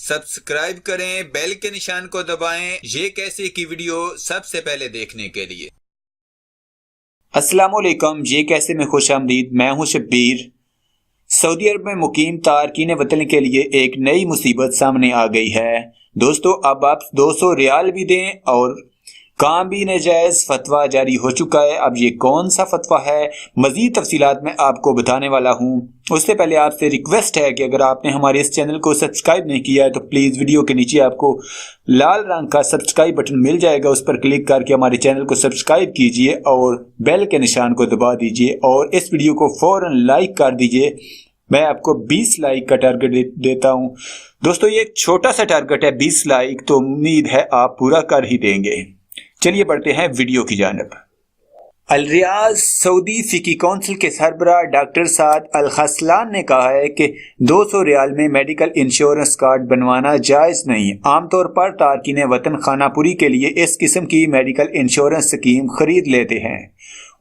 Subscribe करें, bell के निशान को दबाएं ये कैसे की वीडियो सबसे पहले देखने के लिए। अस्सलामुअलैकुम, ये कैसे में खुश आमदीद। मैं हूं शब्बीर। सऊदी अरब में मुकीम तारकीन वतन के लिए एक नई मुसीबत सामने आ गई है। दोस्तों, अब आप 200 रियाल भी दें और काम भी नाजायज फतवा जारी हो चुका है। अब ये कौन सा फतवा है, मजीद तफसीलात मैं आपको बताने वाला हूँ। उससे पहले आपसे रिक्वेस्ट है कि अगर आपने हमारे इस चैनल को सब्सक्राइब नहीं किया है तो प्लीज़ वीडियो के नीचे आपको लाल रंग का सब्सक्राइब बटन मिल जाएगा, उस पर क्लिक करके हमारे चैनल को सब्सक्राइब कीजिए और बेल के निशान को दबा दीजिए और इस वीडियो को फौरन लाइक कर दीजिए। मैं आपको 20 लाइक का टारगेट देता हूं। दोस्तों, ये एक छोटा सा टारगेट है 20 लाइक, तो उम्मीद है आप पूरा कर ही देंगे। चलिए बढ़ते हैं वीडियो की जानिब। अल रियाज सऊदी फिकी काउंसिल के सरबराह डॉक्टर साद अल खसलान ने कहा है कि 200 रियाल में मेडिकल इंश्योरेंस कार्ड बनवाना जायज़ नहीं। आमतौर पर तारकीन वतन खानापुरी के लिए इस किस्म की मेडिकल इंश्योरेंस स्कीम खरीद लेते हैं।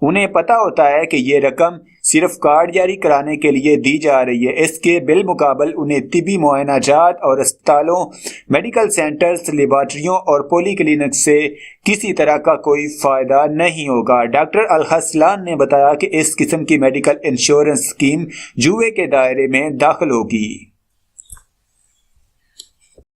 उन्हें पता होता है कि ये रकम सिर्फ कार्ड जारी कराने के लिए दी जा रही है। इसके बिलमुकाबल उन्हें तिबी मुआयनाजात और अस्पतालों, मेडिकल सेंटर्स, लेबॉर्ट्रियों और पॉली क्लिनिक से किसी तरह का कोई फ़ायदा नहीं होगा। डॉक्टर अल खसलान ने बताया कि इस किस्म की मेडिकल इंश्योरेंस स्कीम जुए के दायरे में दाखिल होगी।